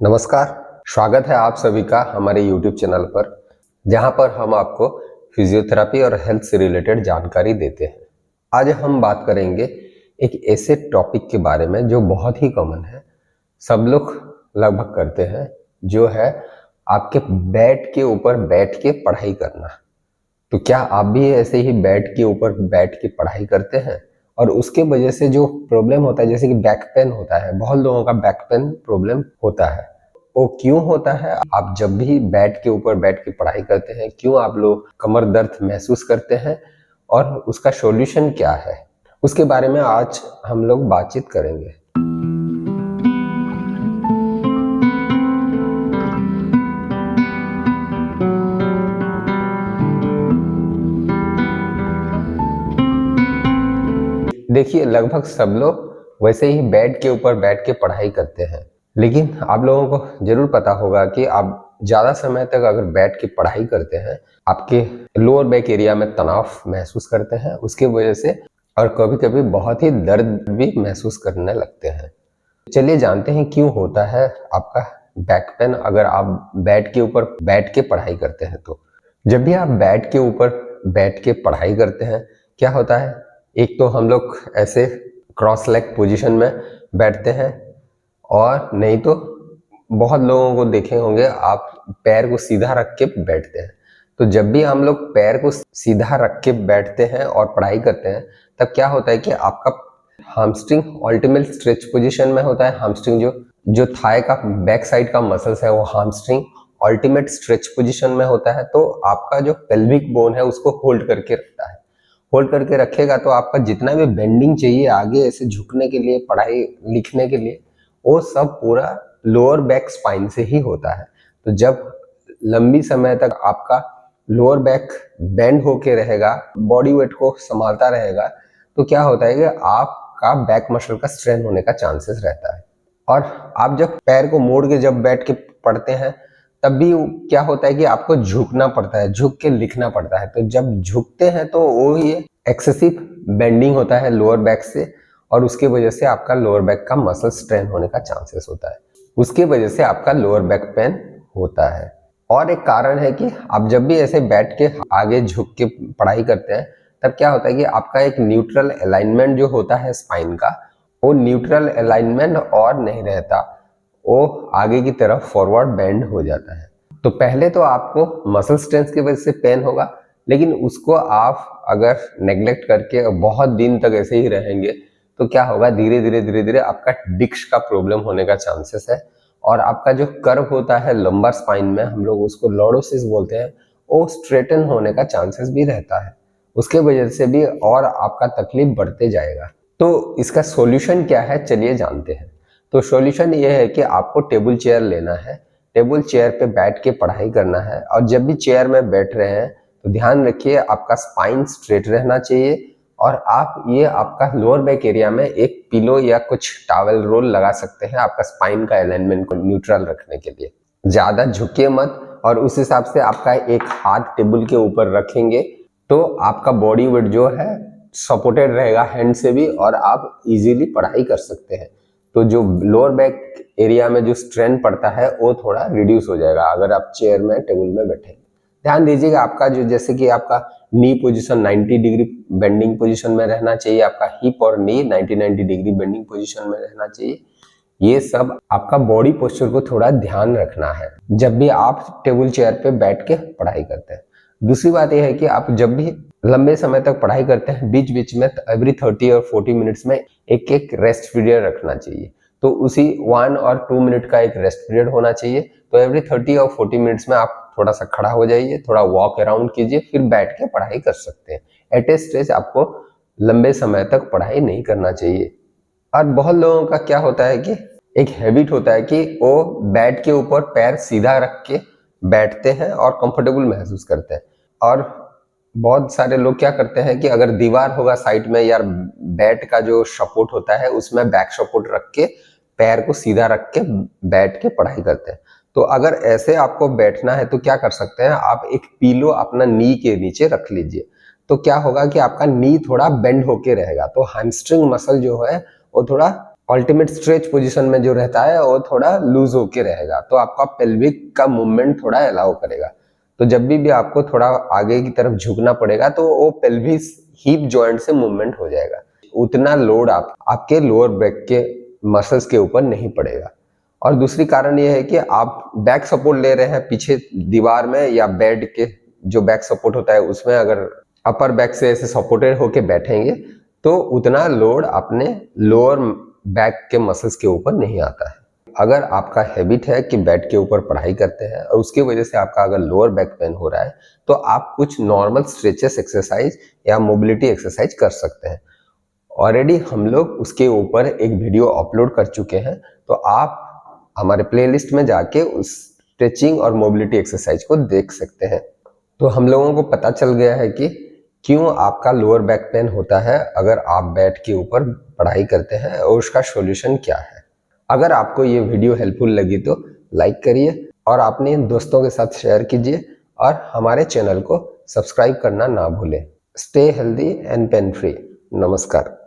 नमस्कार। स्वागत है आप सभी का हमारे YouTube चैनल पर, जहां पर हम आपको फिजियोथेरेपी और हेल्थ से रिलेटेड जानकारी देते हैं। आज हम बात करेंगे एक ऐसे टॉपिक के बारे में जो बहुत ही कॉमन है, सब लोग लगभग करते हैं, जो है आपके बेड के ऊपर बैठ के पढ़ाई करना। तो क्या आप भी ऐसे ही बेड के ऊपर बैठ के पढ़ाई करते हैं और उसके वजह से जो प्रॉब्लम होता है, जैसे कि बैक पेन होता है, बहुत लोगों का बैक पेन प्रॉब्लम होता है। वो क्यों होता है? आप जब भी बेड के ऊपर बैठ के पढ़ाई करते हैं, क्यों आप लोग कमर दर्द महसूस करते हैं और उसका सॉल्यूशन क्या है, उसके बारे में आज हम लोग बातचीत करेंगे। देखिए, लगभग सब लोग वैसे ही बेड के ऊपर बैठ के पढ़ाई करते हैं, लेकिन आप लोगों को जरूर पता होगा कि आप ज़्यादा समय तक अगर बैठ के पढ़ाई करते हैं, आपके लोअर बैक एरिया में तनाव महसूस करते हैं उसके वजह से, और कभी कभी बहुत ही दर्द भी महसूस करने लगते हैं। चलिए जानते हैं क्यों होता है आपका बैक पेन अगर आप बेड के ऊपर बैठ के पढ़ाई करते हैं। तो जब भी आप बेड के ऊपर बैठ के पढ़ाई करते हैं, क्या होता है, एक तो हम लोग ऐसे क्रॉस लेग पोजीशन में बैठते हैं, और नहीं तो बहुत लोगों को देखे होंगे आप पैर को सीधा रख के बैठते हैं। तो जब भी हम लोग पैर को सीधा रख के बैठते हैं और पढ़ाई करते हैं, तब क्या होता है कि आपका हामस्ट्रिंग अल्टीमेट स्ट्रेच पोजीशन में होता है। हामस्ट्रिंग जो थाई का बैक साइड का मसल्स है, वो हामस्ट्रिंग अल्टीमेट स्ट्रेच पोजीशन में होता है। तो आपका जो पेल्विक बोन है उसको होल्ड करके रखता है। होल्ड करके रखेगा तो आपका जितना भी बेंडिंग चाहिए आगे ऐसे झुकने के लिए, पढ़ाई लिखने के लिए, वो सब पूरा लोअर बैक स्पाइन से ही होता है। तो जब लंबी समय तक आपका लोअर बैक बेंड होके रहेगा, बॉडी वेट को संभालता रहेगा, तो क्या होता है कि आपका बैक मसल का स्ट्रेन होने का चांसेस रहता है। और आप जब पैर को मोड़ के जब बैठ के पढ़ते हैं, तब भी क्या होता है कि आपको झुकना पड़ता है, झुक के लिखना पड़ता है। तो जब झुकते हैं तो वो ही एक्सेसिव बेंडिंग होता है लोअर बैक से, और उसके वजह से आपका लोअर बैक का मसल स्ट्रेन होने का चांसेस होता है। उसके वजह से आपका लोअर बैक पेन होता है। और एक कारण है कि आप जब भी ऐसे बैठ के आगे झुक के पढ़ाई करते हैं, तब क्या होता है कि आपका एक न्यूट्रल अलाइनमेंट जो होता है स्पाइन का, वो न्यूट्रल अलाइनमेंट और नहीं रहता, वो आगे की तरफ फॉरवर्ड बेंड हो जाता है। तो पहले तो आपको मसल स्ट्रेंथ की वजह से पेन होगा, लेकिन उसको आप अगर नेग्लेक्ट करके बहुत दिन तक ऐसे ही रहेंगे, तो क्या होगा, धीरे धीरे आपका डिस्क का प्रॉब्लम होने का चांसेस है। और आपका जो कर्व होता है लंबर स्पाइन में, हम लोग उसको लॉर्डोसिस बोलते हैं, वो स्ट्रेटन होने का चांसेस भी रहता है। उसके वजह से भी और आपका तकलीफ बढ़ते जाएगा। तो इसका सॉल्यूशन क्या है, चलिए जानते हैं। तो सॉल्यूशन ये है कि आपको टेबल चेयर लेना है, टेबल चेयर पे बैठ के पढ़ाई करना है। और जब भी चेयर में बैठ रहे हैं तो ध्यान रखिए आपका स्पाइन स्ट्रेट रहना चाहिए, और आप ये आपका लोअर बैक एरिया में एक पिलो या कुछ टॉवेल रोल लगा सकते हैं आपका स्पाइन का अलाइनमेंट को न्यूट्रल रखने के लिए। ज्यादा झुकिए मत, और उस हिसाब से आपका एक हाथ टेबल के ऊपर रखेंगे तो आपका बॉडी वेट जो है सपोर्टेड रहेगा हैंड से भी, और आप इजीली पढ़ाई कर सकते हैं। तो जो लोअर बैक एरिया में जो स्ट्रेन पड़ता है वो थोड़ा रिड्यूस हो जाएगा अगर आप चेयर में टेबल में बैठेंगे। ध्यान दीजिएगा आपका जो, जैसे कि आपका नी पोजीशन 90 डिग्री बेंडिंग पोजीशन में रहना चाहिए, आपका हिप और नी 90 डिग्री बेंडिंग पोजीशन में रहना चाहिए। ये सब आपका बॉडी पोस्चर को थोड़ा ध्यान रखना है जब भी आप टेबल चेयर पे बैठ के पढ़ाई करते हैं। दूसरी बात यह है कि आप जब भी लंबे समय तक पढ़ाई करते हैं, बीच बीच में एवरी 30 और 40 मिनट्स में एक एक रेस्ट पीरियड रखना चाहिए। तो उसी 1 और 2 मिनट का एक रेस्ट पीरियड होना चाहिए। तो एवरी 30 और 40 मिनट्स में आप थोड़ा सा खड़ा हो जाइए, थोड़ा वॉक अराउंड कीजिए, फिर बैठ के पढ़ाई कर सकते हैं। एट ए स्ट्रेच आपको लंबे समय तक पढ़ाई नहीं करना चाहिए। और बहुत लोगों का क्या होता है कि एक हैबिट होता है कि वो बेड के ऊपर पैर सीधा रख के बैठते हैं और कंफर्टेबल महसूस करते हैं। और बहुत सारे लोग क्या करते हैं कि अगर दीवार होगा साइड में, यार बेड का जो सपोर्ट होता है उसमें बैक सपोर्ट रख के पैर को सीधा रख के बैठ के पढ़ाई करते हैं। तो अगर ऐसे आपको बैठना है तो क्या कर सकते हैं, आप एक पिलो अपना नी के नीचे रख लीजिए। तो क्या होगा कि आपका नी थोड़ा बेंड होके रहेगा, तो हैमस्ट्रिंग मसल जो है वो थोड़ा अल्टीमेट स्ट्रेच पोजीशन में जो रहता है वो थोड़ा लूज होके रहेगा, तो आपका पेल्विक का मूवमेंट थोड़ा अलाउ करेगा। तो जब भी आपको थोड़ा आगे की तरफ झुकना पड़ेगा तो वो पेल्विस हिप जॉइंट से मूवमेंट हो जाएगा, उतना लोड आपके लोअर बैक के मसल्स के ऊपर नहीं पड़ेगा। और दूसरी कारण ये है कि आप बैक सपोर्ट ले रहे हैं पीछे दीवार में या बेड के जो बैक सपोर्ट होता है उसमें, अगर अपर बैक से ऐसे सपोर्टेड होके बैठेंगे तो उतना लोड अपने लोअर बैक के मसल्स के ऊपर नहीं आता है। अगर आपका हैबिट है कि बेड के ऊपर पढ़ाई करते हैं और उसकी वजह से आपका अगर लोअर बैक पेन हो रहा है तो आप कुछ नॉर्मल स्ट्रेचेस एक्सरसाइज या मोबिलिटी एक्सरसाइज कर सकते हैं। ऑलरेडी हम लोग उसके ऊपर एक वीडियो अपलोड कर चुके हैं, तो आप हमारे प्लेलिस्ट में जाके उस स्ट्रेचिंग और मोबिलिटी एक्सरसाइज को देख सकते हैं। तो हम लोगों को पता चल गया है कि क्यों आपका लोअर बैक पेन होता है अगर आप बेड के ऊपर पढ़ाई करते हैं और उसका सॉल्यूशन क्या है। अगर आपको ये वीडियो हेल्पफुल लगी तो लाइक करिए और अपने दोस्तों के साथ शेयर कीजिए और हमारे चैनल को सब्सक्राइब करना ना भूलें। Stay healthy and pain free. नमस्कार।